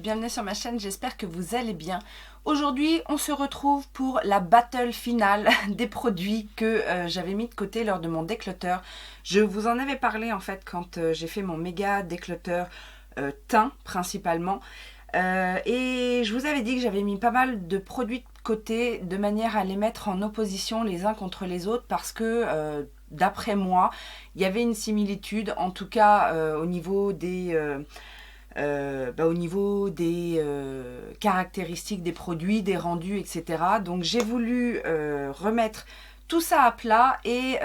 bienvenue sur ma chaîne, j'espère que vous allez bien. Aujourd'hui, on se retrouve pour la battle finale des produits que j'avais mis de côté lors de mon déclutter. Je vous en avais parlé en fait quand j'ai fait mon méga déclutter teint principalement. Et je vous avais dit que j'avais mis pas mal de produits de côté de manière à les mettre en opposition les uns contre les autres parce que d'après moi, il y avait une similitude, en tout cas au niveau des caractéristiques des produits, des rendus, etc. Donc j'ai voulu remettre tout ça à plat et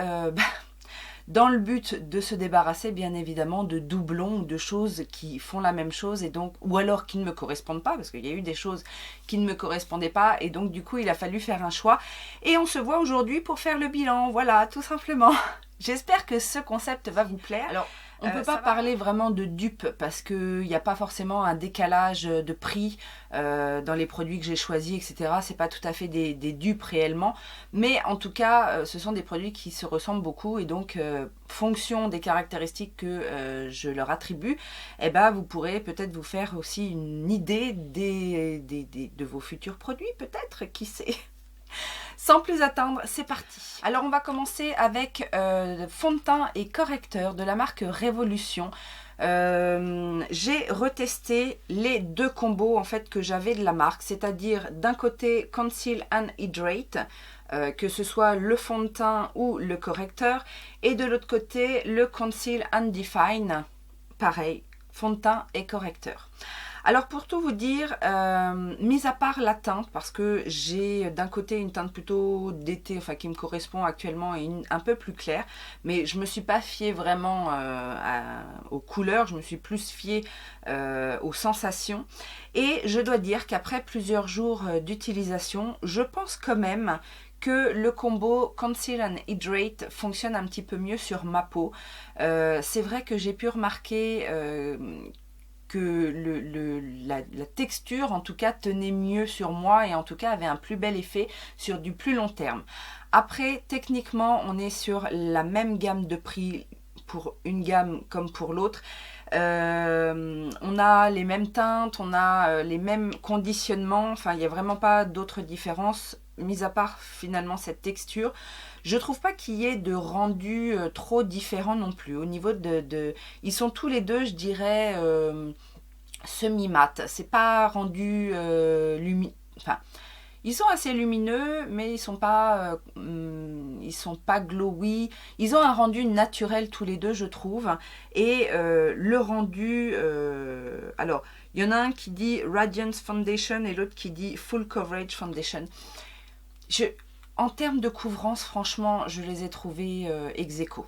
dans le but de se débarrasser bien évidemment de doublons ou de choses qui font la même chose et donc ou alors qui ne me correspondent pas, parce qu'il y a eu des choses qui ne me correspondaient pas et donc du coup il a fallu faire un choix et on se voit aujourd'hui pour faire le bilan, voilà, tout simplement. J'espère que ce concept va vous plaire. Alors, on ne peut pas parler vraiment de dupe parce qu'il n'y a pas forcément un décalage de prix dans les produits que j'ai choisis, etc. Ce n'est pas tout à fait des dupes réellement. Mais en tout cas, ce sont des produits qui se ressemblent beaucoup et donc, fonction des caractéristiques que je leur attribue, eh ben, vous pourrez peut-être vous faire aussi une idée de vos futurs produits, peut-être, qui sait. Sans plus attendre, c'est parti. Alors on va commencer avec fond de teint et correcteur de la marque Révolution. J'ai retesté les deux combos en fait que j'avais de la marque, c'est-à-dire d'un côté Conceal and Hydrate, que ce soit le fond de teint ou le correcteur, et de l'autre côté le Conceal and Define, pareil, fond de teint et correcteur. Alors pour tout vous dire, mis à part la teinte, parce que j'ai d'un côté une teinte plutôt d'été, enfin qui me correspond actuellement et un peu plus claire, mais je ne me suis pas fiée vraiment aux couleurs, je me suis plus fiée aux sensations. Et je dois dire qu'après plusieurs jours d'utilisation, je pense quand même que le combo Conceal and Hydrate fonctionne un petit peu mieux sur ma peau. C'est vrai que j'ai pu remarquer que la texture en tout cas tenait mieux sur moi et en tout cas avait un plus bel effet sur du plus long terme. Après, techniquement, on est sur la même gamme de prix pour une gamme comme pour l'autre. On a les mêmes teintes, on a les mêmes conditionnements, enfin il n'y a vraiment pas d'autres différences, mis à part finalement cette texture. Je trouve pas qu'il y ait de rendu trop différent non plus. Au niveau ils sont tous les deux, je dirais, semi-mat. C'est pas rendu enfin, ils sont assez lumineux, mais ils sont pas glowy. Ils ont un rendu naturel tous les deux, je trouve. Et le rendu, alors il y en a un qui dit Radiance Foundation et l'autre qui dit Full Coverage Foundation. En termes de couvrance, franchement, je les ai trouvés ex aequo.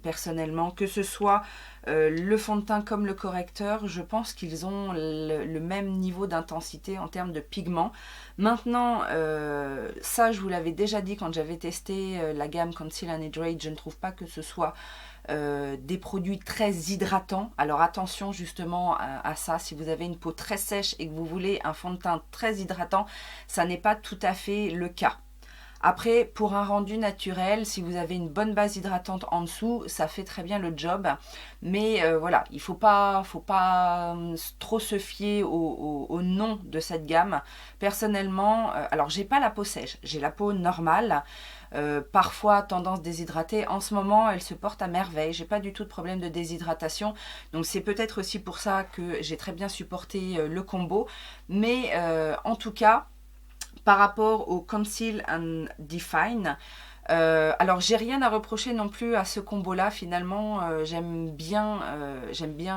Personnellement, que ce soit le fond de teint comme le correcteur, je pense qu'ils ont le même niveau d'intensité en termes de pigments. Maintenant, ça je vous l'avais déjà dit quand j'avais testé la gamme Conceal and Hydrate, je ne trouve pas que ce soit des produits très hydratants. Alors attention justement à ça, si vous avez une peau très sèche et que vous voulez un fond de teint très hydratant, ça n'est pas tout à fait le cas. Après, pour un rendu naturel, si vous avez une bonne base hydratante en dessous, ça fait très bien le job. Mais voilà, il ne faut pas trop se fier au nom de cette gamme. Personnellement, alors j'ai pas la peau sèche, j'ai la peau normale. Parfois tendance déshydratée. En ce moment, elle se porte à merveille. J'ai pas du tout de problème de déshydratation. Donc c'est peut-être aussi pour ça que j'ai très bien supporté le combo. Mais en tout cas, par rapport au Conceal and Define, alors j'ai rien à reprocher non plus à ce combo là, finalement j'aime bien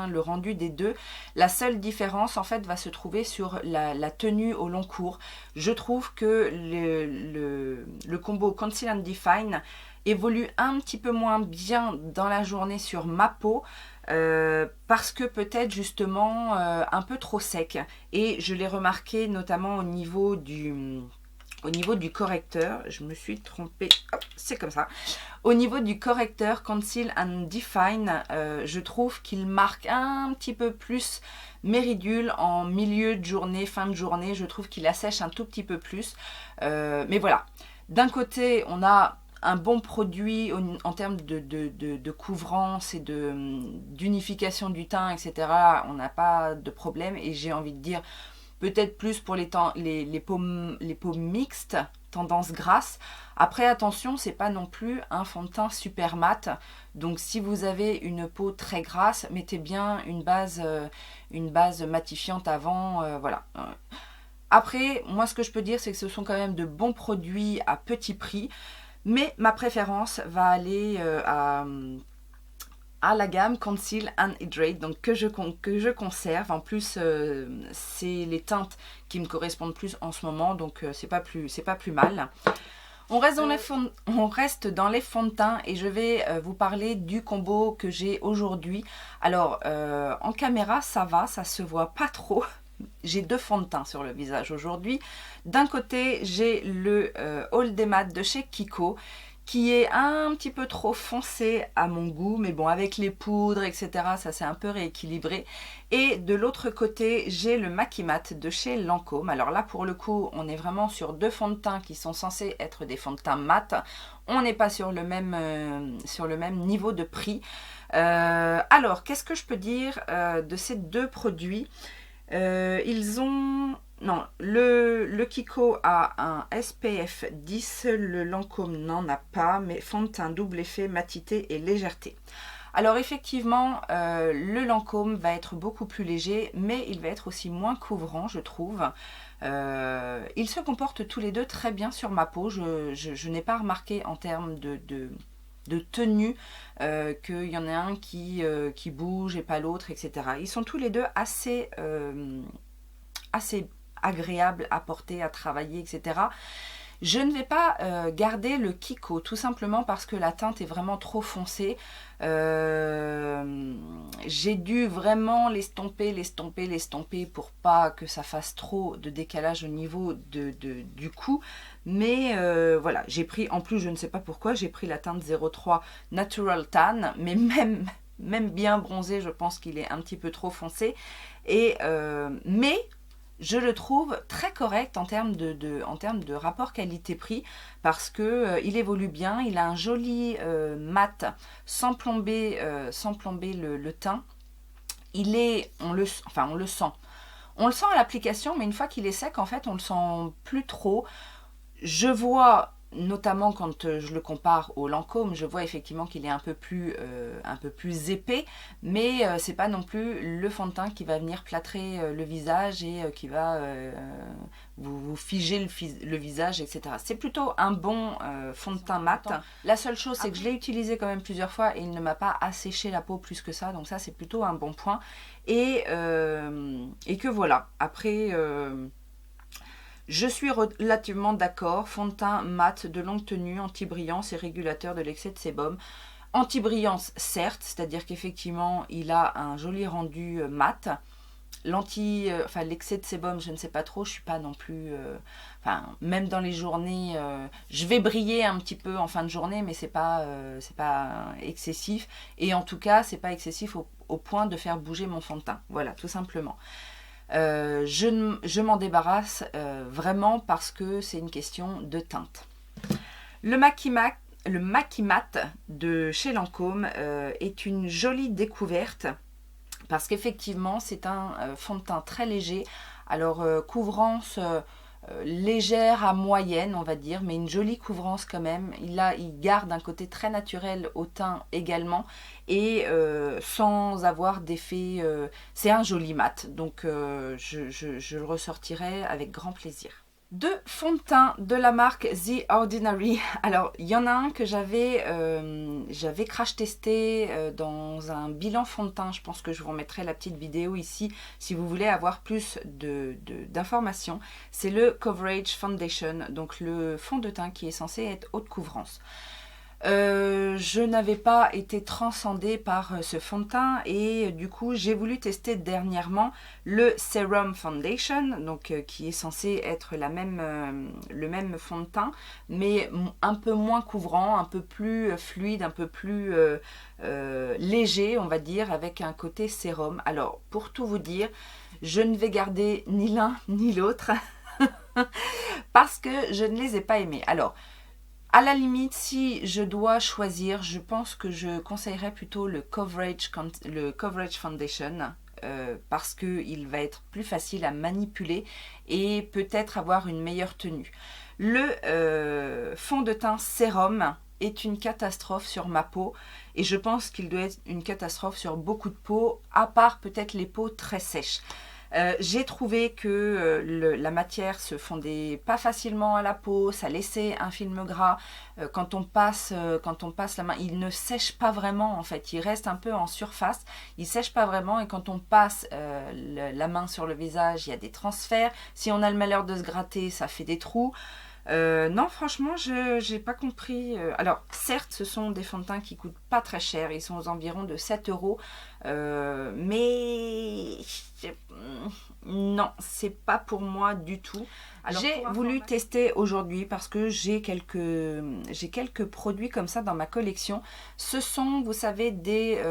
le rendu des deux. La seule différence en fait va se trouver sur la tenue au long cours. Je trouve que le combo Conceal and Define évolue un petit peu moins bien dans la journée sur ma peau, parce que peut-être justement un peu trop sec, et je l'ai remarqué notamment au niveau du correcteur. Je me suis trompée, c'est comme ça. Au niveau du correcteur Conceal and Define, je trouve qu'il marque un petit peu plus méridule en milieu de journée, fin de journée. Je trouve qu'il assèche un tout petit peu plus, mais voilà. D'un côté, on a un bon produit en termes de couvrance et d'unification du teint, etc. On n'a pas de problème. Et j'ai envie de dire, peut-être plus pour les peaux mixtes, tendance grasse. Après, attention, c'est pas non plus un fond de teint super mat. Donc, si vous avez une peau très grasse, mettez bien une base matifiante avant. Voilà. Après, moi, ce que je peux dire, c'est que ce sont quand même de bons produits à petit prix. Mais ma préférence va aller à la gamme Conceal and Hydrate, donc que je conserve. En plus, c'est les teintes qui me correspondent plus en ce moment, donc c'est pas plus mal. On reste dans les fonds de teint et je vais vous parler du combo que j'ai aujourd'hui. Alors, en caméra, ça va, ça se voit pas trop. J'ai 2 fonds de teint sur le visage aujourd'hui. D'un côté, j'ai le All Day Matte de chez Kiko, qui est un petit peu trop foncé à mon goût, mais bon, avec les poudres, etc., ça s'est un peu rééquilibré. Et de l'autre côté, j'ai le Maki Matte de chez Lancôme. Alors là, pour le coup, on est vraiment sur 2 fonds de teint qui sont censés être des fonds de teint mat. On n'est pas sur le même niveau de prix. Alors, qu'est-ce que je peux dire de ces 2 produits ? Non, le Kiko a un SPF 10, le Lancôme n'en a pas, mais fond de teint double effet, matité et légèreté. Alors effectivement, le Lancôme va être beaucoup plus léger, mais il va être aussi moins couvrant, je trouve. Ils se comportent tous les deux très bien sur ma peau. Je n'ai pas remarqué en termes de tenue qu'il y en a un qui bouge et pas l'autre, etc. Ils sont tous les deux assez agréables à porter, à travailler, etc. Je ne vais pas garder le Kiko, tout simplement parce que la teinte est vraiment trop foncée. J'ai dû vraiment l'estomper pour pas que ça fasse trop de décalage au niveau du cou. Mais voilà, j'ai pris, en plus je ne sais pas pourquoi, j'ai pris la teinte 03 Natural Tan, mais même bien bronzé, je pense qu'il est un petit peu trop foncé. Mais je le trouve très correct en termes de rapport qualité-prix parce que il évolue bien, il a un joli mat sans plomber le teint. On le sent. On le sent à l'application, mais une fois qu'il est sec, en fait, on le sent plus trop. Je vois, notamment quand je le compare au Lancôme, je vois effectivement qu'il est un peu plus épais, mais c'est pas non plus le fond de teint qui va venir plâtrer le visage et qui va vous figer le visage, etc. C'est plutôt un bon fond de teint mat. La seule chose, c'est que je l'ai utilisé quand même plusieurs fois et il ne m'a pas asséché la peau plus que ça, donc ça c'est plutôt un bon point. Et que voilà, après... je suis relativement d'accord, fond de teint mat de longue tenue, anti-brillance et régulateur de l'excès de sébum. Anti-brillance certes, c'est-à-dire qu'effectivement il a un joli rendu mat. L'excès de sébum, je ne sais pas trop, je suis pas non plus... même dans les journées, je vais briller un petit peu en fin de journée, mais c'est pas excessif. Et en tout cas, c'est pas excessif au point de faire bouger mon fond de teint. Voilà, tout simplement. Je m'en débarrasse vraiment parce que c'est une question de teinte. Le Maki Matte de chez Lancôme est une jolie découverte parce qu'effectivement c'est un fond de teint très léger. Alors couvrance légère à moyenne on va dire, mais une jolie couvrance quand même. Il garde un côté très naturel au teint également et sans avoir d'effet, c'est un joli mat, donc je le ressortirai avec grand plaisir. 2 fonds de teint de la marque The Ordinary. Alors, il y en a un que j'avais crash testé dans un bilan fond de teint. Je pense que je vous remettrai la petite vidéo ici si vous voulez avoir plus d'informations. C'est le Coverage Foundation, donc le fond de teint qui est censé être haute couvrance. Je n'avais pas été transcendée par ce fond de teint et du coup j'ai voulu tester dernièrement le Serum Foundation, donc qui est censé être le même fond de teint mais un peu moins couvrant, un peu plus fluide, un peu plus léger on va dire, avec un côté sérum. Alors pour tout vous dire, je ne vais garder ni l'un ni l'autre parce que je ne les ai pas aimés. Alors À la limite, si je dois choisir, je pense que je conseillerais plutôt le Coverage Foundation. Parce qu'il va être plus facile à manipuler et peut-être avoir une meilleure tenue. Le fond de teint sérum est une catastrophe sur ma peau et je pense qu'il doit être une catastrophe sur beaucoup de peaux, à part peut-être les peaux très sèches. J'ai trouvé que la matière se fondait pas facilement à la peau, ça laissait un film gras. Quand on passe la main, il ne sèche pas vraiment en fait, il reste un peu en surface, il sèche pas vraiment et quand on passe la main sur le visage, il y a des transferts. Si on a le malheur de se gratter, ça fait des trous. Non, franchement, je n'ai pas compris. Alors, certes, ce sont des fonds de teint qui coûtent pas très cher. Ils sont aux environs de 7 euros. Mais non, c'est pas pour moi du tout. J'ai voulu tester aujourd'hui parce que j'ai quelques produits comme ça dans ma collection. Ce sont, vous savez, des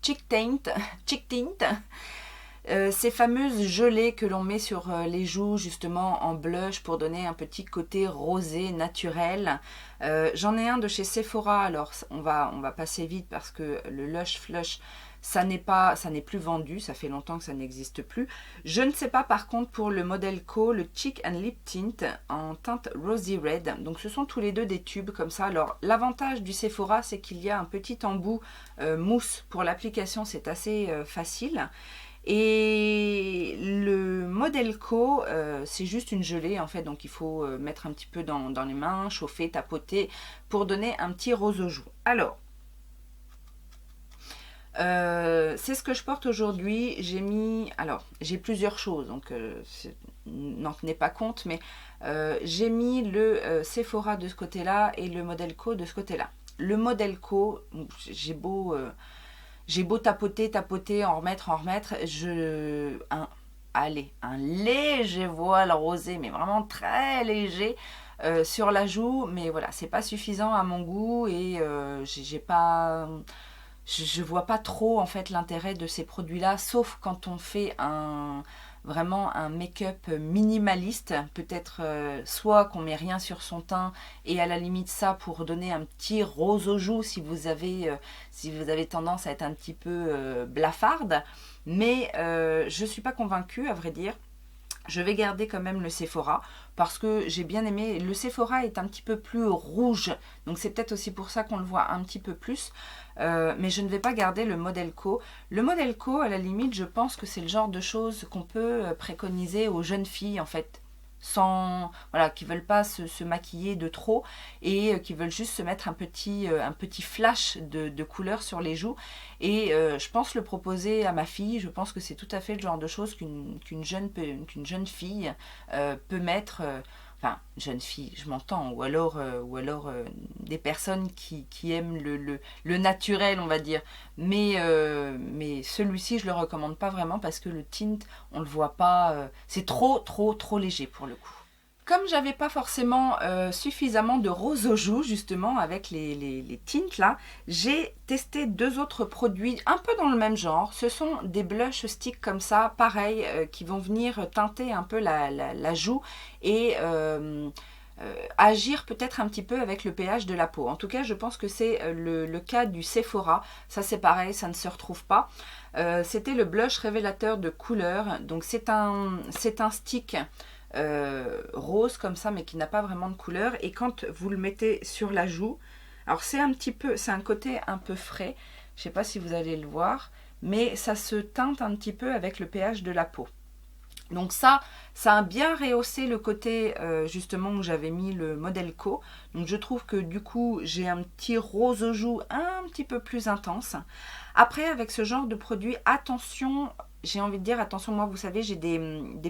cheek tint. Ces fameuses gelées que l'on met sur les joues justement en blush pour donner un petit côté rosé naturel. J'en ai un de chez Sephora, alors on va passer vite parce que le Lush Flush ça n'est plus vendu, ça fait longtemps que ça n'existe plus. Je ne sais pas par contre pour le Model Co, le Cheek and Lip Tint en teinte Rosy Red. Donc ce sont tous les deux des tubes comme ça. Alors l'avantage du Sephora c'est qu'il y a un petit embout mousse pour l'application, c'est assez facile. Et le Model Co, c'est juste une gelée en fait, donc il faut mettre un petit peu dans les mains, chauffer, tapoter pour donner un petit rose aux joues. Alors, c'est ce que je porte aujourd'hui. J'ai plusieurs choses, donc n'en tenez pas compte, mais j'ai mis le Sephora de ce côté-là et le Model Co de ce côté-là. Le Model Co, j'ai beau tapoter, en remettre, un léger voile rosé, mais vraiment très léger sur la joue, mais voilà, c'est pas suffisant à mon goût et je vois pas trop en fait l'intérêt de ces produits-là, sauf quand on fait vraiment un make-up minimaliste, peut-être soit qu'on met rien sur son teint et à la limite ça pour donner un petit rose aux joues si vous avez tendance à être un petit peu blafarde, mais je suis pas convaincue à vrai dire. Je vais garder quand même le Sephora parce que j'ai bien aimé. Le Sephora est un petit peu plus rouge, donc c'est peut-être aussi pour ça qu'on le voit un petit peu plus. Mais je ne vais pas garder le Model Co. Le Model Co, à la limite, je pense que c'est le genre de choses qu'on peut préconiser aux jeunes filles en fait. Qui veulent pas se maquiller de trop et qui veulent juste se mettre un petit flash de couleur sur les joues, et je pense le proposer à ma fille. Je pense que c'est tout à fait le genre de choses qu'une jeune fille peut mettre, enfin jeune fille je m'entends, ou alors des personnes qui aiment le naturel on va dire, mais celui-ci je le recommande pas vraiment parce que le tint on le voit pas, c'est trop léger pour le coup. Comme j'avais pas forcément suffisamment de rose aux joues justement avec les tints là, j'ai testé deux autres produits un peu dans le même genre. Ce sont des blush sticks comme ça, pareil, qui vont venir teinter un peu la joue et agir peut-être un petit peu avec le pH de la peau. En tout cas, je pense que c'est le cas du Sephora. Ça c'est pareil, ça ne se retrouve pas. C'était le blush révélateur de couleur. Donc c'est un stick rose comme ça mais qui n'a pas vraiment de couleur, et quand vous le mettez sur la joue, alors c'est un côté un peu frais, je sais pas si vous allez le voir, mais ça se teinte un petit peu avec le pH de la peau. Donc ça a bien rehaussé le côté justement où j'avais mis le Model Co. Donc je trouve que du coup j'ai un petit rose aux joues un petit peu plus intense. Après avec ce genre de produit, attention, j'ai envie de dire attention, moi vous savez j'ai des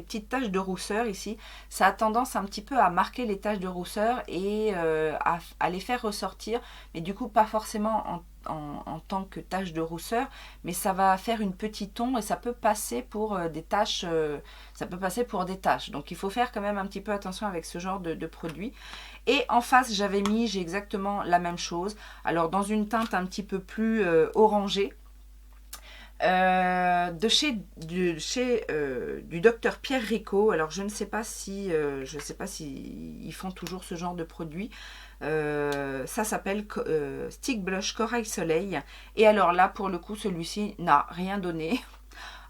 petites taches de rousseur ici. Ça a tendance un petit peu à marquer les taches de rousseur et à les faire ressortir, mais du coup pas forcément en tant que tache de rousseur, mais ça va faire une petite ombre et ça peut passer pour des taches, donc il faut faire quand même un petit peu attention avec ce genre de produit. Et en face j'ai exactement la même chose, alors dans une teinte un petit peu plus orangée. Du docteur Pierre Rico. Alors je ne sais pas si ils font toujours ce genre de produit. Ça s'appelle Stick Blush Corail Soleil. Et alors là, pour le coup, celui-ci n'a rien donné.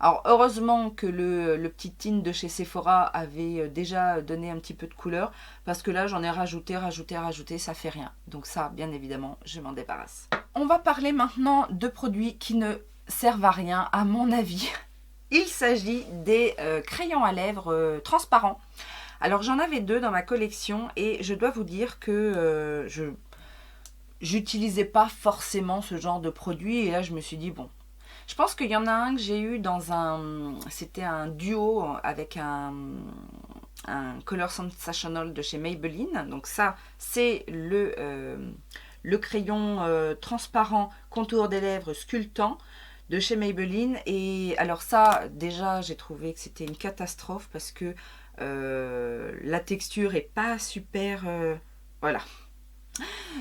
Alors heureusement que le petit tint de chez Sephora avait déjà donné un petit peu de couleur, parce que là j'en ai rajouté, ça fait rien. Donc ça, bien évidemment, je m'en débarrasse. On va parler maintenant de produits qui ne servent à rien à mon avis. Il s'agit des crayons à lèvres transparents. Alors j'en avais 2 dans ma collection et je dois vous dire que je n'utilisais pas forcément ce genre de produit, et là je me suis dit bon. Je pense qu'il y en a un que j'ai eu dans c'était un duo avec un Color Sensational de chez Maybelline. Donc ça, c'est le crayon transparent contour des lèvres sculptant de chez Maybelline. Et alors ça, déjà, j'ai trouvé que c'était une catastrophe parce que la texture est pas super... voilà.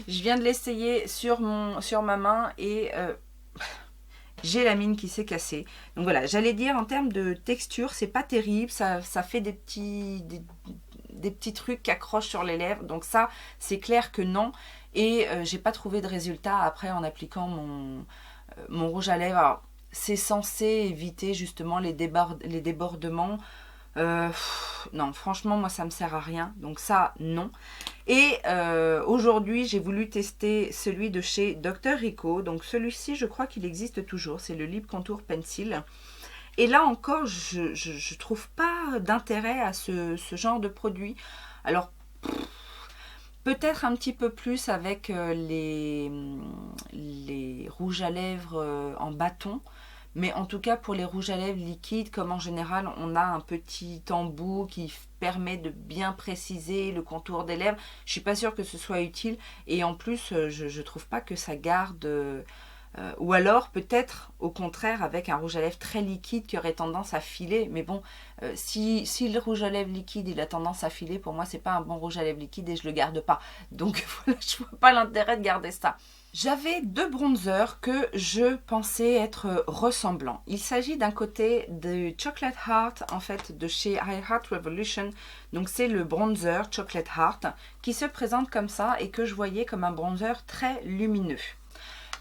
Je viens de l'essayer sur ma main et... j'ai la mine qui s'est cassée. Donc voilà, j'allais dire en termes de texture, c'est pas terrible. Ça fait des petits trucs qui accrochent sur les lèvres. Donc ça, c'est clair que non. Et j'ai pas trouvé de résultat après en appliquant mon rouge à lèvres. C'est censé éviter justement les débordements. Non, franchement, moi, ça me sert à rien. Donc ça, non. Et aujourd'hui, j'ai voulu tester celui de chez Dr. Rico. Donc celui-ci, je crois qu'il existe toujours. C'est le Lip Contour Pencil. Et là encore, je trouve pas d'intérêt à ce genre de produit. Alors, peut-être un petit peu plus avec les rouges à lèvres en bâton. Mais en tout cas, pour les rouges à lèvres liquides, comme en général, on a un petit embout qui permet de bien préciser le contour des lèvres. Je ne suis pas sûre que ce soit utile. Et en plus, je ne trouve pas que ça garde... ou alors, peut-être, au contraire, avec un rouge à lèvres très liquide qui aurait tendance à filer. Mais bon, si le rouge à lèvres liquide, il a tendance à filer, pour moi, c'est pas un bon rouge à lèvres liquide et je le garde pas. Donc, voilà, je vois pas l'intérêt de garder ça. J'avais 2 bronzers que je pensais être ressemblants. Il s'agit d'un côté de Chocolate Heart, en fait, de chez I Heart Revolution. Donc c'est le bronzer Chocolate Heart qui se présente comme ça et que je voyais comme un bronzer très lumineux.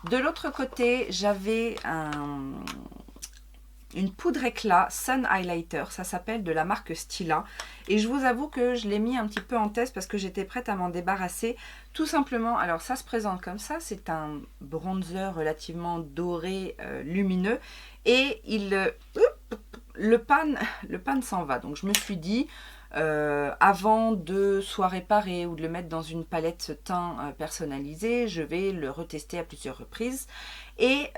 De l'autre côté, j'avais une poudre éclat Sun Highlighter, ça s'appelle de la marque Stila. Et je vous avoue que je l'ai mis un petit peu en test parce que j'étais prête à m'en débarrasser. Tout simplement, alors ça se présente comme ça, c'est un bronzer relativement doré, lumineux. Et le pan s'en va. Donc je me suis dit, avant de soit réparer ou de le mettre dans une palette teint personnalisée, je vais le retester à plusieurs reprises. Et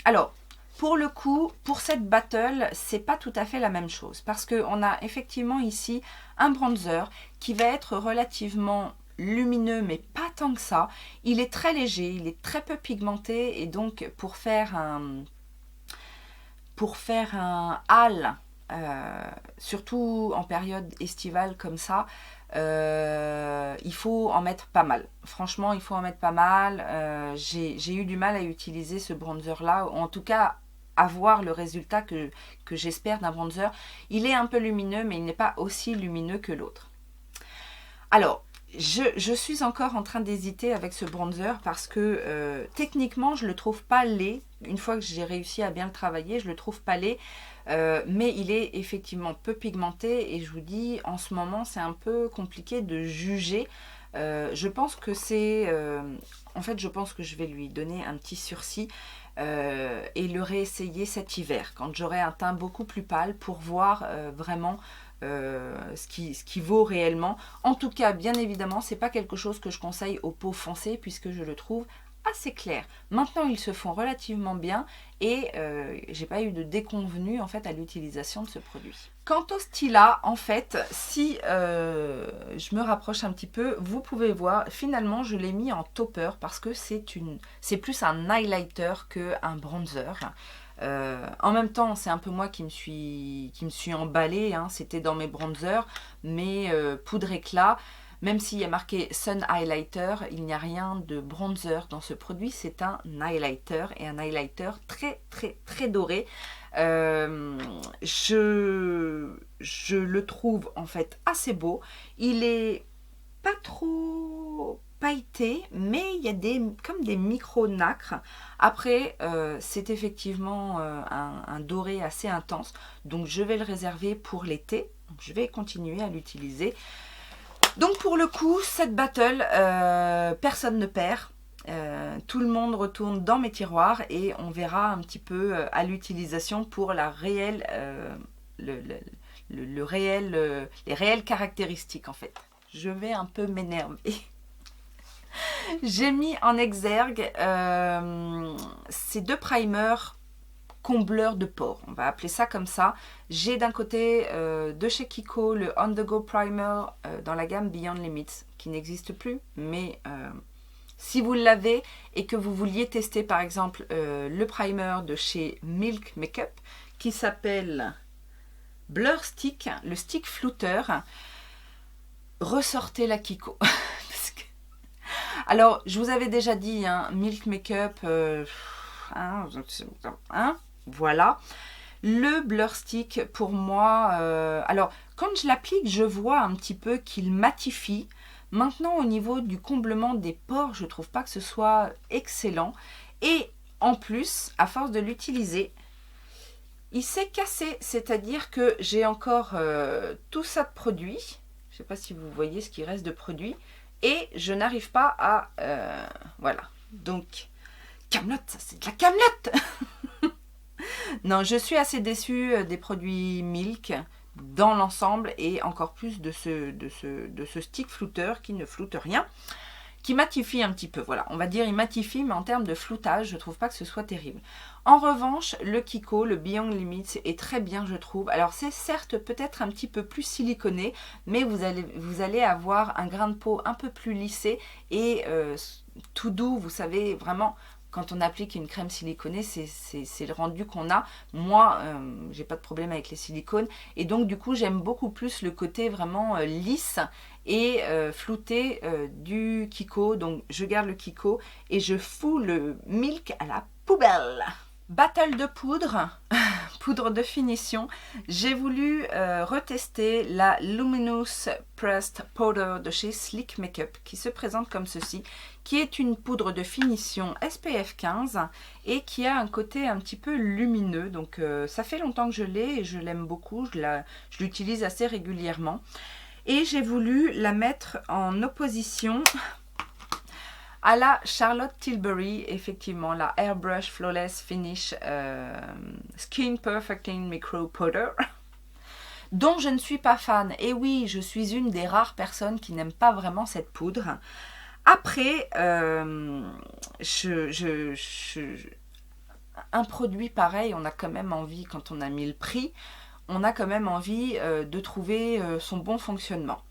alors... pour le coup, pour cette battle, c'est pas tout à fait la même chose parce qu'on a effectivement ici un bronzer qui va être relativement lumineux mais pas tant que ça. Il est très léger, il est très peu pigmenté et donc pour faire un hâle, surtout en période estivale comme ça, il faut en mettre pas mal. Franchement, il faut en mettre pas mal. J'ai eu du mal à utiliser ce bronzer là, en tout cas avoir le résultat que j'espère d'un bronzer. Il est un peu lumineux mais il n'est pas aussi lumineux que l'autre. Alors je suis encore en train d'hésiter avec ce bronzer parce que techniquement je le trouve pas laid. Une fois que j'ai réussi à bien le travailler, je le trouve pas laid, mais il est effectivement peu pigmenté et je vous dis en ce moment c'est un peu compliqué de juger. Je pense que c'est en fait je pense que je vais lui donner un petit sursis et le réessayer cet hiver quand j'aurai un teint beaucoup plus pâle pour voir vraiment ce qui vaut réellement. En tout cas, bien évidemment, c'est pas quelque chose que je conseille aux peaux foncées puisque je le trouve assez clair. Maintenant, ils se font relativement bien et j'ai pas eu de déconvenue en fait à l'utilisation de ce produit. Quant au Stila, en fait, si je me rapproche un petit peu, vous pouvez voir, finalement, je l'ai mis en topper parce que c'est plus un highlighter qu'un bronzer. En même temps, c'est un peu moi qui me suis emballée, hein. C'était dans mes bronzers, mes poudres éclat. Même s'il y a marqué Sun Highlighter, il n'y a rien de bronzer dans ce produit. C'est un highlighter et un highlighter très très très doré. Je le trouve en fait assez beau. Il est pas trop pailleté, mais il y a comme des micro nacres. Après, c'est effectivement un doré assez intense, donc je vais le réserver pour l'été. Je vais continuer à l'utiliser. Donc pour le coup, cette battle, personne ne perd. Tout le monde retourne dans mes tiroirs et on verra un petit peu à l'utilisation pour la réelle, les réelles caractéristiques en fait. Je vais un peu m'énerver. J'ai mis en exergue ces deux primers combleurs de pores, on va appeler ça comme ça. J'ai d'un côté de chez Kiko le On The Go Primer dans la gamme Beyond Limits, qui n'existe plus, mais si vous l'avez et que vous vouliez tester par exemple le primer de chez Milk Makeup, qui s'appelle Blur Stick, le stick flouteur, ressortez la Kiko. Alors, je vous avais déjà dit, hein, Milk Makeup, voilà. Le Blur Stick, pour moi, alors, quand je l'applique, je vois un petit peu qu'il matifie. Maintenant, au niveau du comblement des pores, je ne trouve pas que ce soit excellent. Et en plus, à force de l'utiliser, il s'est cassé. C'est-à-dire que j'ai encore tout ça de produit. Je ne sais pas si vous voyez ce qui reste de produit. Et je n'arrive pas à... voilà. Donc, Camelot, c'est de la Camelot. Non, je suis assez déçue des produits Milk dans l'ensemble et encore plus de ce stick flouteur qui ne floute rien, qui matifie un petit peu. Voilà, on va dire il matifie, mais en termes de floutage, je ne trouve pas que ce soit terrible. En revanche, le Kiko, le Beyond Limits est très bien, je trouve. Alors, c'est certes peut-être un petit peu plus siliconé, mais vous allez avoir un grain de peau un peu plus lissé et tout doux, vous savez, vraiment... Quand on applique une crème siliconée, c'est le rendu qu'on a. Moi, j'ai pas de problème avec les silicones. Et donc, du coup, j'aime beaucoup plus le côté vraiment lisse et flouté du Kiko. Donc, je garde le Kiko et je fous le Milk à la poubelle. Battle de poudre, poudre de finition. J'ai voulu retester la Luminous Pressed Powder de chez Sleek Makeup qui se présente comme ceci, qui est une poudre de finition SPF 15 et qui a un côté un petit peu lumineux. Donc ça fait longtemps que je l'ai et je l'aime beaucoup, je l'utilise assez régulièrement. Et j'ai voulu la mettre en opposition à la Charlotte Tilbury, effectivement, la Airbrush Flawless Finish Skin Perfecting Micro Powder, dont je ne suis pas fan. Et oui, je suis une des rares personnes qui n'aime pas vraiment cette poudre. Après, un produit pareil, on a quand même envie, quand on a mis le prix, on a quand même envie de trouver son bon fonctionnement.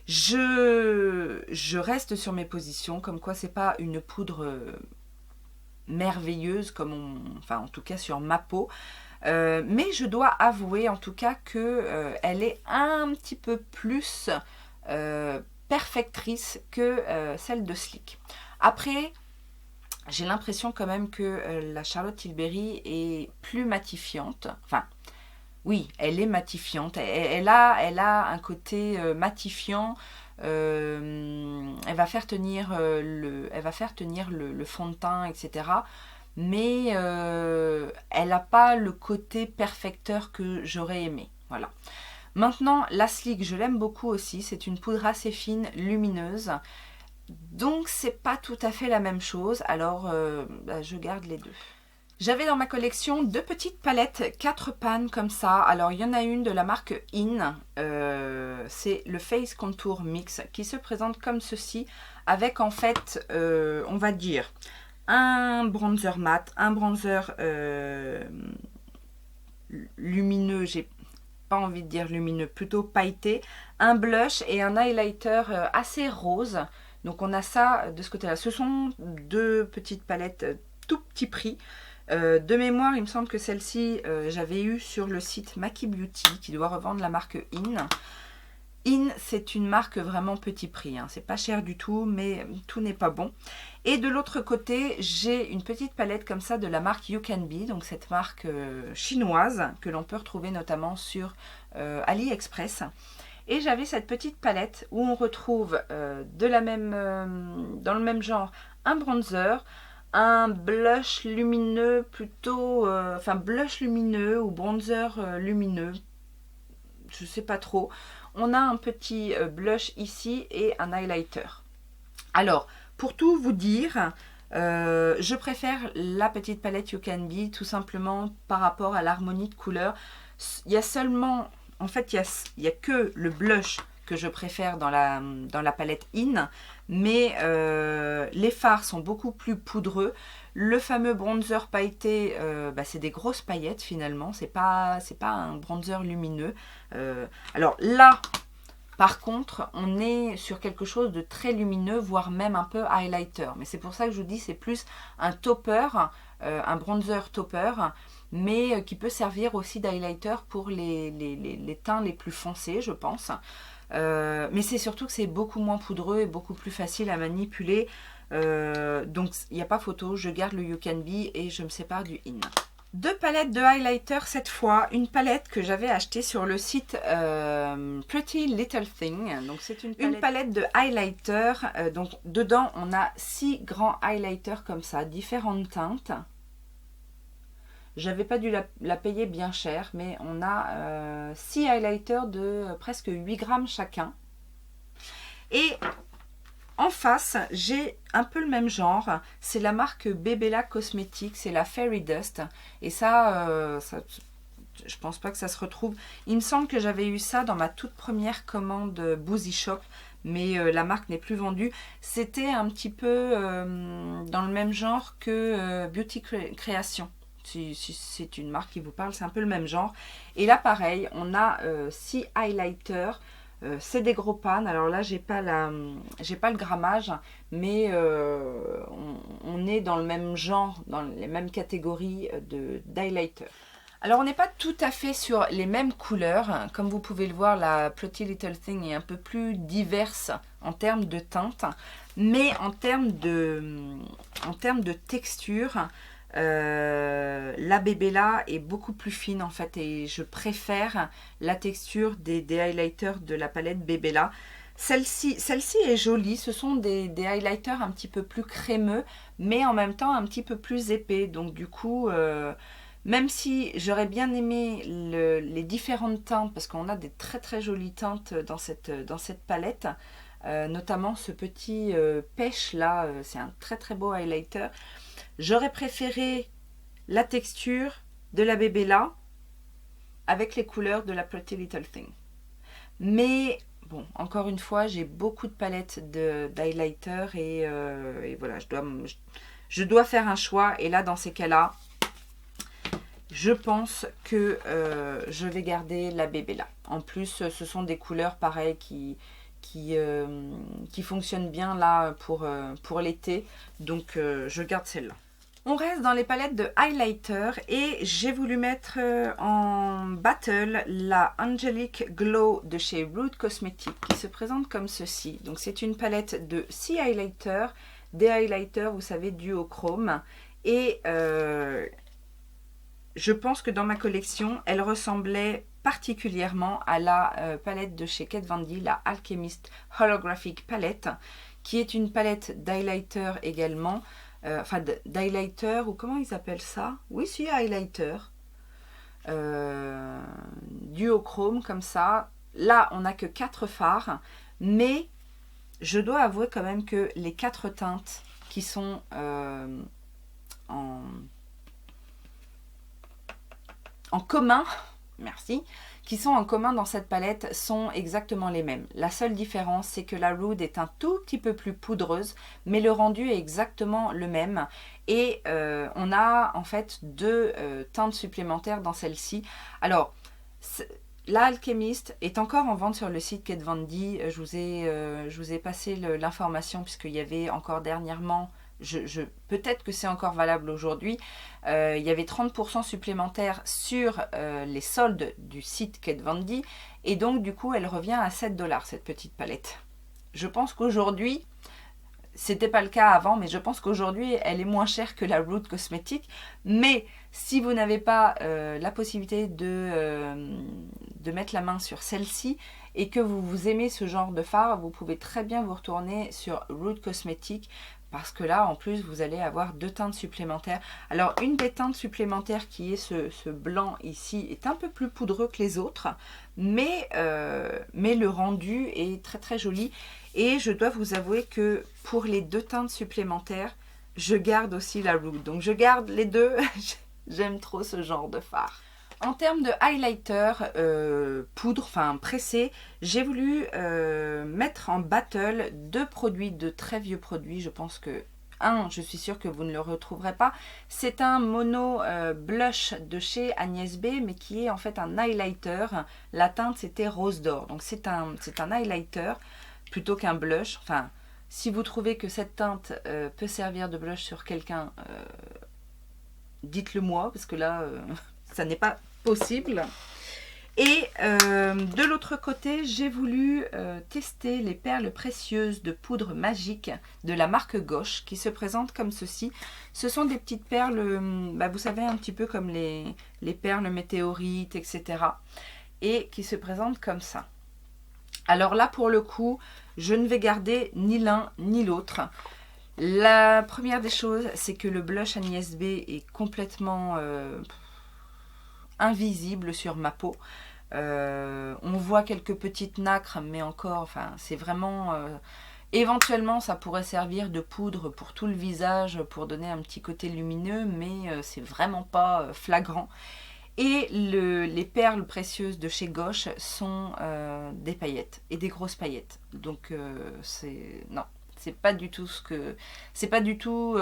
Je reste sur mes positions, comme quoi c'est pas une poudre merveilleuse, enfin en tout cas sur ma peau. Mais je dois avouer en tout cas que elle est un petit peu plus perfectrice que celle de Sleek. Après, j'ai l'impression quand même que la Charlotte Tilbury est plus matifiante. Enfin, oui, elle est matifiante. Elle a un côté matifiant. Elle va faire tenir le fond de teint, etc. Mais elle n'a pas le côté perfecteur que j'aurais aimé. Voilà. Maintenant, la Sleek, je l'aime beaucoup aussi. C'est une poudre assez fine, lumineuse. Donc, c'est pas tout à fait la même chose. Alors, je garde les deux. J'avais dans ma collection deux petites palettes, 4 pannes comme ça. Alors, il y en a une de la marque In. C'est le Face Contour Mix qui se présente comme ceci. Avec en fait, on va dire, un bronzer mat, un bronzer lumineux, j'ai pas envie de dire lumineux, plutôt pailleté, un blush et un highlighter assez rose. Donc on a ça de ce côté-là. Ce sont deux petites palettes tout petit prix. De mémoire, il me semble que celle-ci, j'avais eu sur le site Maki Beauty, qui doit revendre la marque In. In, c'est une marque vraiment petit prix, hein. C'est pas cher du tout, mais tout n'est pas bon. Et de l'autre côté, j'ai une petite palette comme ça de la marque You Can Be, donc cette marque chinoise que l'on peut retrouver notamment sur AliExpress. Et j'avais cette petite palette où on retrouve dans le même genre un bronzer, un blush lumineux plutôt, blush lumineux ou bronzer lumineux, je sais pas trop. On a un petit blush ici et un highlighter. Alors, pour tout vous dire, je préfère la petite palette You Can Be tout simplement par rapport à l'harmonie de couleurs. Il y a seulement, en fait, il y a que le blush que je préfère dans la palette In, mais les fards sont beaucoup plus poudreux. Le fameux bronzer pailleté, c'est des grosses paillettes finalement, c'est pas un bronzer lumineux. Alors là, par contre, on est sur quelque chose de très lumineux, voire même un peu highlighter. Mais c'est pour ça que je vous dis, c'est plus un topper, un bronzer topper, mais qui peut servir aussi d'highlighter pour les teints les plus foncés, je pense. Mais c'est surtout que c'est beaucoup moins poudreux et beaucoup plus facile à manipuler. Donc, il n'y a pas photo, je garde le You Can Be et je me sépare du In. Deux palettes de highlighter cette fois, une palette que j'avais achetée sur le site Pretty Little Thing. Donc c'est une palette de highlighter. Donc dedans on a 6 grands highlighters comme ça, différentes teintes. J'avais pas dû la payer bien cher, mais on a 6 highlighters de presque 8 grammes chacun. Et en face, j'ai un peu le même genre. C'est la marque Bebela Cosmetics, c'est la Fairy Dust. Et ça, je pense pas que ça se retrouve. Il me semble que j'avais eu ça dans ma toute première commande Boozy Shop, mais la marque n'est plus vendue. C'était un petit peu dans le même genre que Beauty Creation. Si c'est une marque qui vous parle, c'est un peu le même genre. Et là, pareil, on a 6 highlighters. C'est des gros pans. Alors là, j'ai pas le grammage, mais on est dans le même genre, dans les mêmes catégories d'highlighter. Alors on n'est pas tout à fait sur les mêmes couleurs. Comme vous pouvez le voir, la Pretty Little Thing est un peu plus diverse en termes de teinte, mais en termes de texture, la Bebela est beaucoup plus fine en fait, et je préfère la texture des highlighters de la palette Bebela. Celle-ci est jolie, ce sont des highlighters un petit peu plus crémeux, mais en même temps un petit peu plus épais. Donc du coup, même si j'aurais bien aimé les différentes teintes, parce qu'on a des très très jolies teintes dans cette palette, notamment ce petit pêche là, c'est un très très beau highlighter. J'aurais préféré la texture de la Bebela avec les couleurs de la Pretty Little Thing. Mais bon, encore une fois, j'ai beaucoup de palettes d'highlighter et voilà, je dois faire un choix. Et là, dans ces cas-là, je pense que je vais garder la Bebela. En plus, ce sont des couleurs pareilles qui fonctionnent bien là pour l'été. Donc, je garde celle-là. On reste dans les palettes de highlighter et j'ai voulu mettre en battle la Angelic Glow de chez Root Cosmetics qui se présente comme ceci. Donc c'est une palette de 6 highlighters, des highlighters vous savez duochrome, et je pense que dans ma collection elle ressemblait particulièrement à la palette de chez Kat Von D, la Alchemist Holographic Palette, qui est une palette d'highlighter également. D'highlighter, ou comment ils appellent ça? Oui, c'est highlighter. Duochrome, comme ça. Là, on n'a que 4 fards. Mais je dois avouer quand même que les 4 teintes qui sont en commun, merci, qui sont en commun dans cette palette sont exactement les mêmes. La seule différence, c'est que la Root est un tout petit peu plus poudreuse, mais le rendu est exactement le même. Et on a en fait 2 teintes supplémentaires dans celle-ci. Alors, la Alchemist est encore en vente sur le site Kat Von D. Je vous ai passé l'information puisqu'il y avait encore dernièrement peut-être que c'est encore valable aujourd'hui. Il y avait 30% supplémentaires sur les soldes du site Kat Von D. Et donc, du coup, elle revient à 7 $, cette petite palette. Je pense qu'aujourd'hui, c'était pas le cas avant, mais je pense qu'aujourd'hui, elle est moins chère que la Root Cosmetics. Mais si vous n'avez pas la possibilité de mettre la main sur celle-ci et que vous aimez ce genre de fard, vous pouvez très bien vous retourner sur Root Cosmetics parce que là, en plus, vous allez avoir 2 teintes supplémentaires. Alors, une des teintes supplémentaires qui est ce blanc ici est un peu plus poudreux que les autres, mais le rendu est très très joli. Et je dois vous avouer que pour les 2 teintes supplémentaires, je garde aussi la Root. Donc je garde les deux, j'aime trop ce genre de fard. En termes de highlighter poudre, enfin pressé, j'ai voulu mettre en battle 2 produits, de très vieux produits. Je pense que je suis sûre que vous ne le retrouverez pas. C'est un mono blush de chez Agnès B, mais qui est en fait un highlighter. La teinte c'était rose d'or, donc c'est un highlighter plutôt qu'un blush. Enfin, si vous trouvez que cette teinte peut servir de blush sur quelqu'un, dites-le moi, parce que là, ça n'est pas possible. Et de l'autre côté, j'ai voulu tester les perles précieuses de poudre magique de la marque Gauche, qui se présentent comme ceci. Ce sont des petites perles, vous savez, un petit peu comme les perles météorites, etc. Et qui se présentent comme ça. Alors là, pour le coup, je ne vais garder ni l'un ni l'autre. La première des choses, c'est que le blush Agnès B est complètement invisible sur ma peau. On voit quelques petites nacres, mais encore, enfin, c'est vraiment... éventuellement, ça pourrait servir de poudre pour tout le visage, pour donner un petit côté lumineux, mais c'est vraiment pas flagrant. Et les perles précieuses de chez Gauche sont des paillettes, et des grosses paillettes. Donc, non, c'est pas du tout ce que... C'est pas du tout...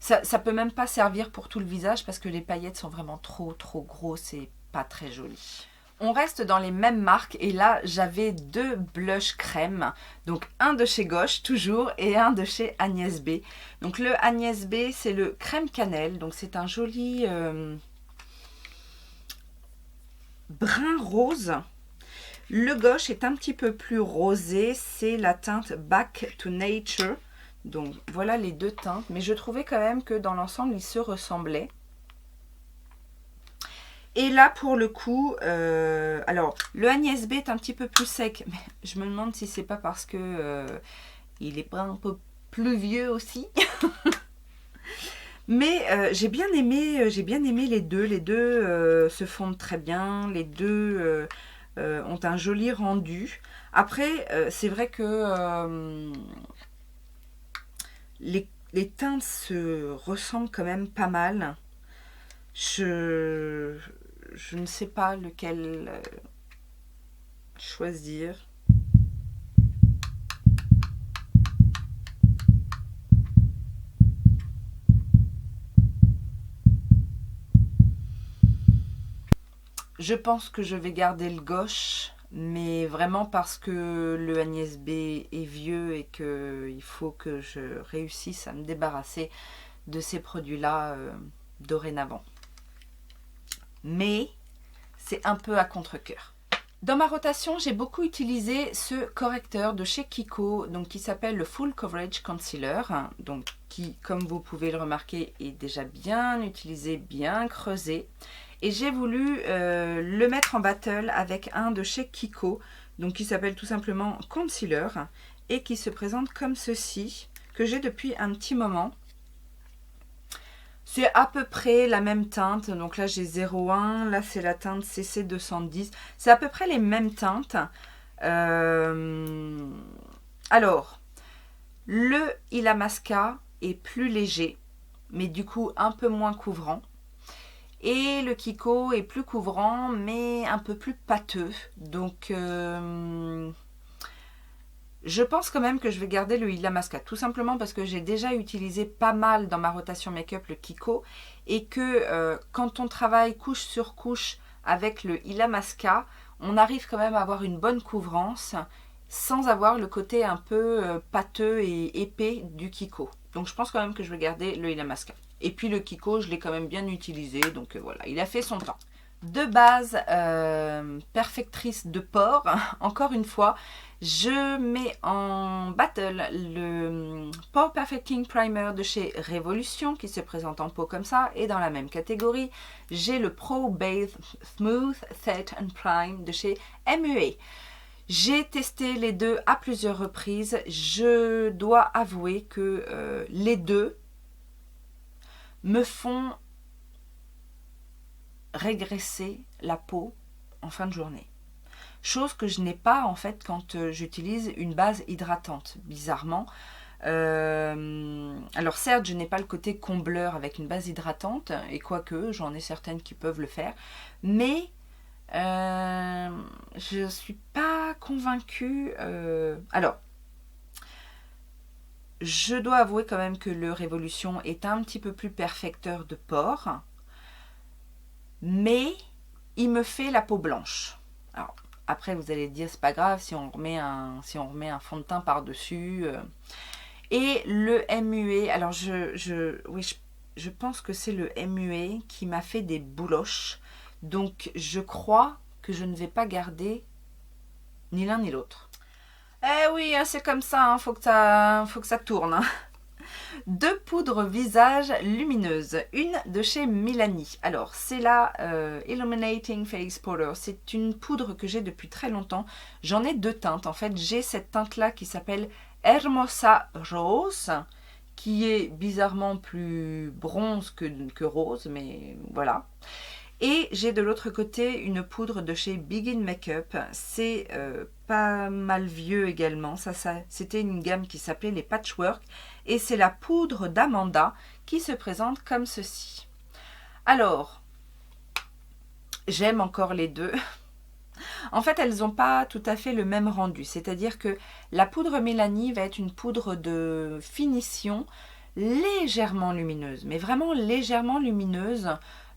ça peut même pas servir pour tout le visage, parce que les paillettes sont vraiment trop grosses et pas très jolies. On reste dans les mêmes marques, et là, j'avais 2 blushs crème. Donc, un de chez Gauche, toujours, et un de chez Agnès B. Donc, le Agnès B, c'est le crème cannelle. Donc, c'est un joli... brun rose. Le Gauche est un petit peu plus rosé, c'est la teinte Back to Nature. Donc voilà les 2 teintes, mais je trouvais quand même que dans l'ensemble ils se ressemblaient. Et là pour le coup, alors le Agnès B est un petit peu plus sec, mais je me demande si c'est pas parce que il est pas un peu plus vieux aussi. Mais j'ai bien aimé les deux. Les deux se fondent très bien. Les deux ont un joli rendu. Après, c'est vrai que les teintes se ressemblent quand même pas mal. Je ne sais pas lequel choisir. Je pense que je vais garder le Gauche, mais vraiment parce que le Agnès B est vieux et qu'il faut que je réussisse à me débarrasser de ces produits-là dorénavant. Mais c'est un peu à contre-cœur. Dans ma rotation, j'ai beaucoup utilisé ce correcteur de chez Kiko, donc qui s'appelle le Full Coverage Concealer, donc qui, comme vous pouvez le remarquer, est déjà bien utilisé, bien creusé. Et j'ai voulu le mettre en battle avec un de chez Kiko, donc qui s'appelle tout simplement Concealer, et qui se présente comme ceci, que j'ai depuis un petit moment. C'est à peu près la même teinte, donc là j'ai 01, là c'est la teinte CC210, c'est à peu près les mêmes teintes. Alors, le Illamasqua est plus léger, mais du coup un peu moins couvrant. Et le Kiko est plus couvrant, mais un peu plus pâteux. Donc, je pense quand même que je vais garder le Illamasqua. Tout simplement parce que j'ai déjà utilisé pas mal dans ma rotation make-up le Kiko. Et que quand on travaille couche sur couche avec le Illamasqua, on arrive quand même à avoir une bonne couvrance sans avoir le côté un peu pâteux et épais du Kiko. Donc je pense quand même que je vais garder le Illamasqua. Et puis le Kiko, je l'ai quand même bien utilisé. Donc voilà, il a fait son temps. De base, perfectrice de pores, encore une fois, je mets en battle le Pore Perfecting Primer de chez Révolution qui se présente en pot comme ça. Et dans la même catégorie, j'ai le Pro Bathe Smooth Set and Prime de chez MUA. J'ai testé les deux à plusieurs reprises. Je dois avouer que les deux me font régresser la peau en fin de journée. Chose que je n'ai pas en fait quand j'utilise une base hydratante, bizarrement. Alors certes, je n'ai pas le côté combleur avec une base hydratante, et quoique, j'en ai certaines qui peuvent le faire, mais je ne suis pas convaincue. Alors, je dois avouer quand même que le Révolution est un petit peu plus perfecteur de pores, mais il me fait la peau blanche. Alors, après, vous allez dire, c'est pas grave si on remet un fond de teint par-dessus. Et le MUA, alors je pense que c'est le MUA qui m'a fait des bouloches. Donc, je crois que je ne vais pas garder ni l'un ni l'autre. Eh oui, c'est comme ça, faut que ça tourne. Deux poudres visage lumineuses, une de chez Milani. Alors c'est la Illuminating Face Powder, c'est une poudre que j'ai depuis très longtemps. J'en ai deux teintes en fait, j'ai cette teinte là qui s'appelle Hermosa Rose, qui est bizarrement plus bronze que rose, mais voilà. Et j'ai de l'autre côté une poudre de chez Begin Makeup. C'est pas mal vieux également. C'était une gamme qui s'appelait les Patchwork. Et c'est la poudre d'Amanda qui se présente comme ceci. Alors, j'aime encore les deux. En fait, elles n'ont pas tout à fait le même rendu. C'est-à-dire que la poudre Mélanie va être une poudre de finition légèrement lumineuse. Mais vraiment légèrement lumineuse.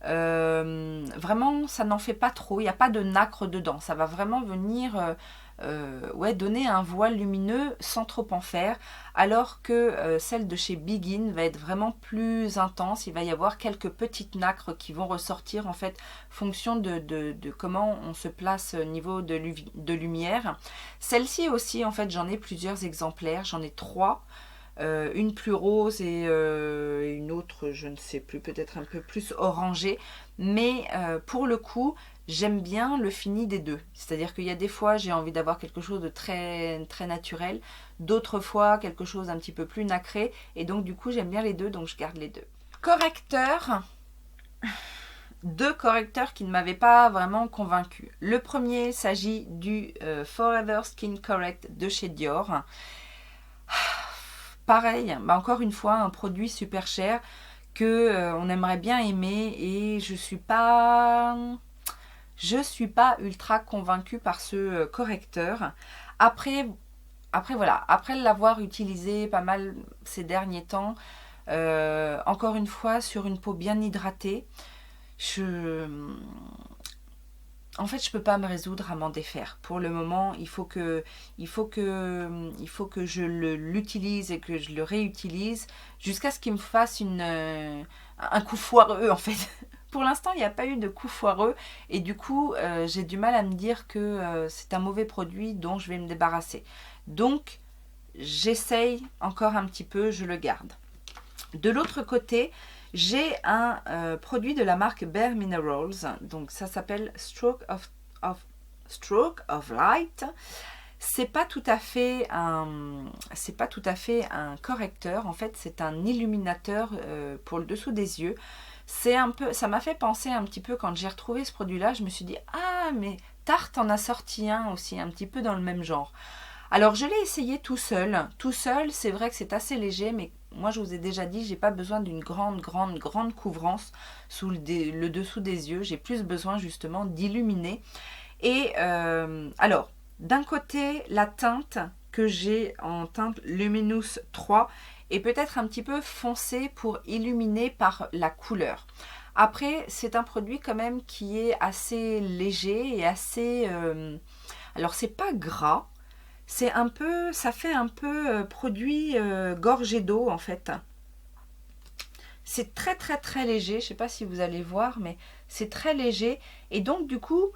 Vraiment ça n'en fait pas trop, il n'y a pas de nacre dedans, ça va vraiment venir donner un voile lumineux sans trop en faire, alors que celle de chez Begin va être vraiment plus intense. Il va y avoir quelques petites nacres qui vont ressortir en fait fonction de comment on se place au niveau de lumière. Celle-ci aussi en fait j'en ai plusieurs exemplaires, j'en ai 3. Une plus rose et une autre, je ne sais plus, peut-être un peu plus orangée. Mais pour le coup, j'aime bien le fini des deux. C'est-à-dire qu'il y a des fois, j'ai envie d'avoir quelque chose de très, très naturel. D'autres fois, quelque chose un petit peu plus nacré. Et donc, du coup, j'aime bien les deux, donc je garde les deux. Correcteur. Deux correcteurs qui ne m'avaient pas vraiment convaincu. Le premier s'agit du Forever Skin Correct de chez Dior. Pareil, encore une fois, un produit super cher que on aimerait bien aimer et je suis pas ultra convaincue par ce correcteur. Après voilà, après l'avoir utilisé pas mal ces derniers temps, encore une fois sur une peau bien hydratée, en fait, je peux pas me résoudre à m'en défaire. Pour le moment, il faut que je l'utilise et que je le réutilise jusqu'à ce qu'il me fasse un coup foireux, en fait. Pour l'instant, il n'y a pas eu de coup foireux et du coup, j'ai du mal à me dire que c'est un mauvais produit dont je vais me débarrasser. Donc, j'essaye encore un petit peu, je le garde. De l'autre côté, j'ai un produit de la marque Bare Minerals, donc ça s'appelle Stroke of Light. C'est pas tout à fait un correcteur, en fait c'est un illuminateur pour le dessous des yeux. Ça m'a fait penser un petit peu quand j'ai retrouvé ce produit-là, je me suis dit ah mais Tarte en a sorti un aussi un petit peu dans le même genre. Alors je l'ai essayé tout seul, c'est vrai que c'est assez léger, mais moi je vous ai déjà dit, j'ai pas besoin d'une grande couvrance sous le dessous des yeux, j'ai plus besoin justement d'illuminer. Et alors, d'un côté, la teinte que j'ai en teinte Luminous 3 est peut-être un petit peu foncée pour illuminer par la couleur. Après, c'est un produit quand même qui est assez léger et assez... alors c'est pas gras, c'est un peu, ça fait un peu produit gorgé d'eau en fait. C'est très très très léger, je sais pas si vous allez voir, mais c'est très léger. Et donc du coup,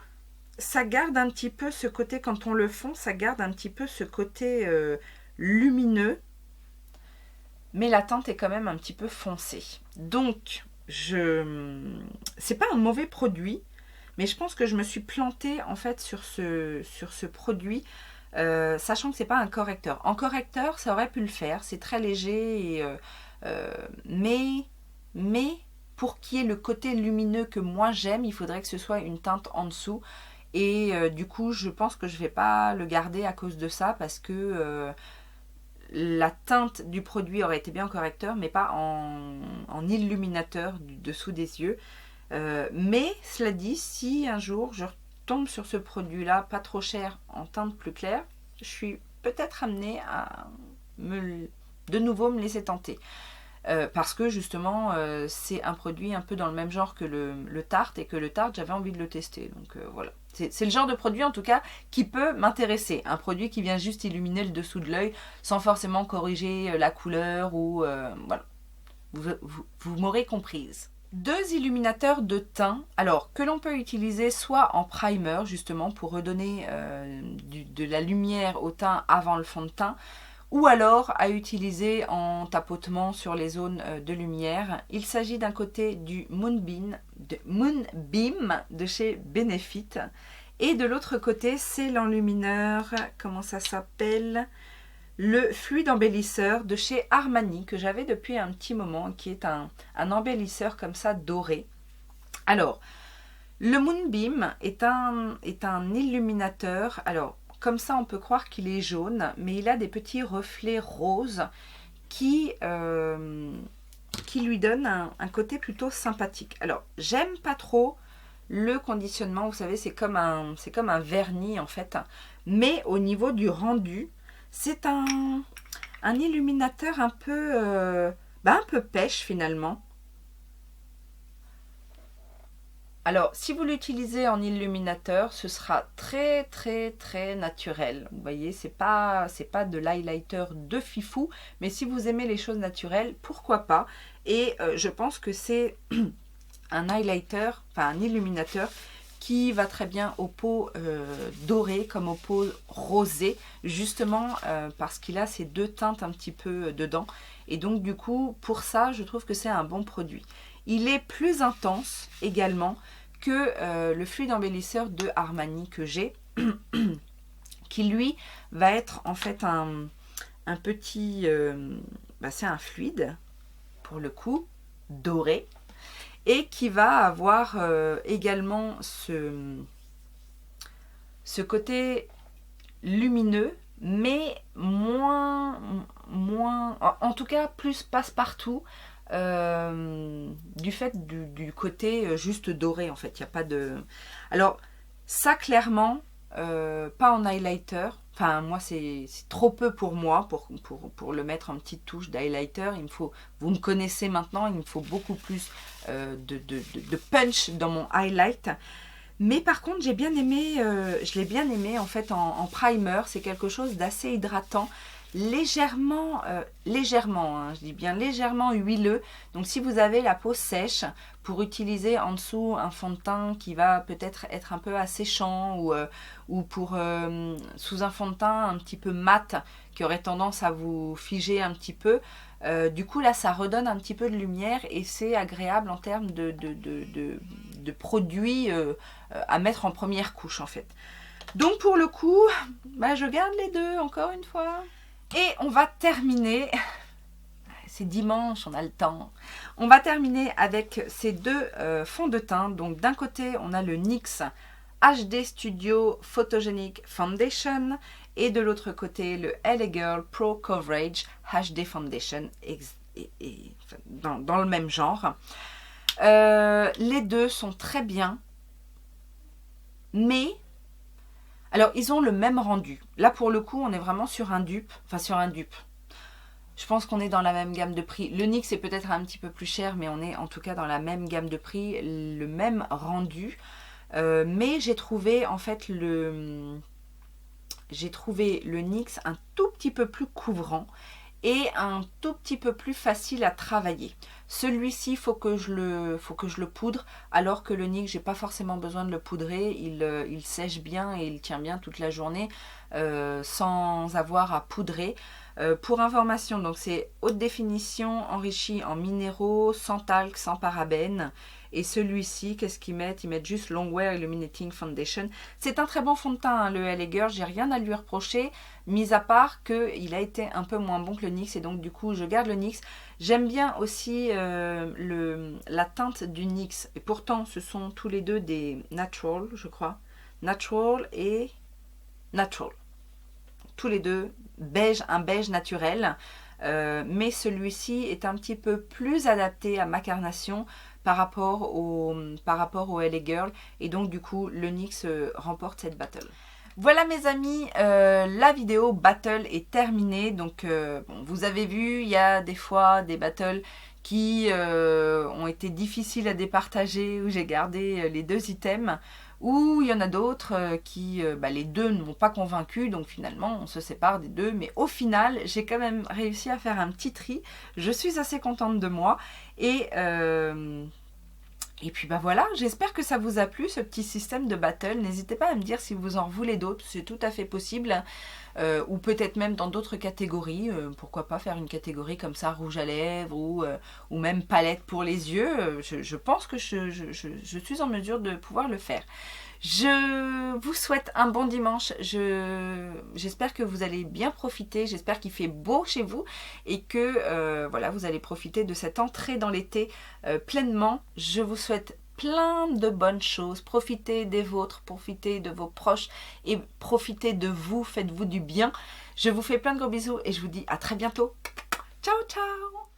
ça garde un petit peu ce côté, quand on le fond, ça garde un petit peu ce côté lumineux. Mais la teinte est quand même un petit peu foncée. Donc, c'est pas un mauvais produit, mais je pense que je me suis plantée en fait sur ce produit, sachant que c'est pas un correcteur. En correcteur, ça aurait pu le faire, c'est très léger, mais pour qu'il y ait le côté lumineux que moi j'aime, il faudrait que ce soit une teinte en dessous. Et du coup, je pense que je vais pas le garder à cause de ça, parce que la teinte du produit aurait été bien en correcteur, mais pas en illuminateur du dessous des yeux. Mais cela dit, si un jour je tombe sur ce produit-là, pas trop cher, en teinte plus claire, je suis peut-être amenée à de nouveau me laisser tenter. Parce que justement, c'est un produit un peu dans le même genre que le Tarte, et que le Tarte, j'avais envie de le tester. Donc voilà. C'est le genre de produit en tout cas qui peut m'intéresser. Un produit qui vient juste illuminer le dessous de l'œil sans forcément corriger la couleur ou voilà. Vous m'aurez comprise. Deux illuminateurs de teint, alors que l'on peut utiliser soit en primer justement pour redonner de la lumière au teint avant le fond de teint, ou alors à utiliser en tapotement sur les zones de lumière. Il s'agit d'un côté du Moonbeam de chez Benefit, et de l'autre côté c'est l'enlumineur, comment ça s'appelle, le fluide embellisseur de chez Armani, que j'avais depuis un petit moment, qui est un embellisseur comme ça doré. Alors, le Moonbeam est un illuminateur, alors comme ça on peut croire qu'il est jaune, mais il a des petits reflets roses qui lui donnent un côté plutôt sympathique. Alors, j'aime pas trop le conditionnement, vous savez, c'est comme un vernis en fait, mais au niveau du rendu, c'est un illuminateur un peu pêche finalement. Alors, si vous l'utilisez en illuminateur, ce sera très très très naturel. Vous voyez, c'est pas de l'highlighter de fifou, mais si vous aimez les choses naturelles, pourquoi pas. Et je pense que c'est un highlighter, enfin un illuminateur qui va très bien aux peaux dorées comme aux peaux rosées, justement parce qu'il a ces deux teintes un petit peu dedans. Et donc du coup, pour ça, je trouve que c'est un bon produit. Il est plus intense également que le fluide embellisseur de Armani que j'ai, qui lui va être en fait un petit... c'est un fluide, pour le coup, doré, et qui va avoir également ce côté lumineux, mais moins en tout cas plus passe-partout, du fait du côté juste doré en fait. Il n'y a pas de... Alors ça clairement, pas en highlighter. Enfin, moi, c'est trop peu pour moi, pour le mettre en petite touche d'highlighter. Il me faut, vous me connaissez maintenant, il me faut beaucoup plus de punch dans mon highlight. Mais par contre, j'ai bien aimé, je l'ai bien aimé en fait en primer. C'est quelque chose d'assez hydratant, légèrement, je dis bien légèrement huileux. Donc si vous avez la peau sèche, pour utiliser en dessous un fond de teint qui va peut-être être un peu asséchant, ou pour sous un fond de teint un petit peu mat qui aurait tendance à vous figer un petit peu, du coup là ça redonne un petit peu de lumière et c'est agréable en termes de produits à mettre en première couche en fait. Donc pour le coup, je garde les deux encore une fois. Et on va terminer, c'est dimanche, on a le temps, on va terminer avec ces deux fonds de teint. Donc d'un côté on a le NYX HD Studio Photogenic Foundation, et de l'autre côté le LA Girl Pro Coverage HD Foundation, dans le même genre. Les deux sont très bien, mais alors ils ont le même rendu. Là pour le coup on est vraiment sur un dupe, je pense qu'on est dans la même gamme de prix. Le NYX est peut-être un petit peu plus cher, mais on est en tout cas dans la même gamme de prix, le même rendu. Mais j'ai trouvé en fait j'ai trouvé le NYX un tout petit peu plus couvrant et un tout petit peu plus facile à travailler. Celui-ci, faut que je le poudre, alors que le NYX, j'ai pas forcément besoin de le poudrer. Il sèche bien et il tient bien toute la journée sans avoir à poudrer. Pour information, donc c'est haute définition, enrichi en minéraux, sans talc, sans parabènes. Et celui-ci, qu'est-ce qu'ils mettent? Ils mettent juste Longwear Illuminating Foundation. C'est un très bon fond de teint, hein, le LA Girl. J'ai rien à lui reprocher, mis à part qu'il a été un peu moins bon que le NYX. Et donc, du coup, je garde le NYX. J'aime bien aussi la teinte du NYX. Et pourtant, ce sont tous les deux des Natural, je crois. Natural et Natural. Tous les deux, beige, un beige naturel. Mais celui-ci est un petit peu plus adapté à ma carnation par rapport au LA Girl. Et donc, du coup, le NYX remporte cette battle. Voilà mes amis, la vidéo battle est terminée. Donc bon, vous avez vu, il y a des fois des battles qui ont été difficiles à départager, où j'ai gardé les deux items, ou il y en a d'autres qui, les deux ne m'ont pas convaincu, donc finalement on se sépare des deux, mais au final j'ai quand même réussi à faire un petit tri. Je suis assez contente de moi, et puis voilà, j'espère que ça vous a plu ce petit système de battle. N'hésitez pas à me dire si vous en voulez d'autres, c'est tout à fait possible. Ou peut-être même dans d'autres catégories. Pourquoi pas faire une catégorie comme ça, rouge à lèvres ou même palette pour les yeux. Je pense que je suis en mesure de pouvoir le faire. Je vous souhaite un bon dimanche. J'espère que vous allez bien profiter. J'espère qu'il fait beau chez vous et que voilà, vous allez profiter de cette entrée dans l'été pleinement. Je vous souhaite plein de bonnes choses. Profitez des vôtres, profitez de vos proches et profitez de vous. Faites-vous du bien. Je vous fais plein de gros bisous et je vous dis à très bientôt. Ciao, ciao!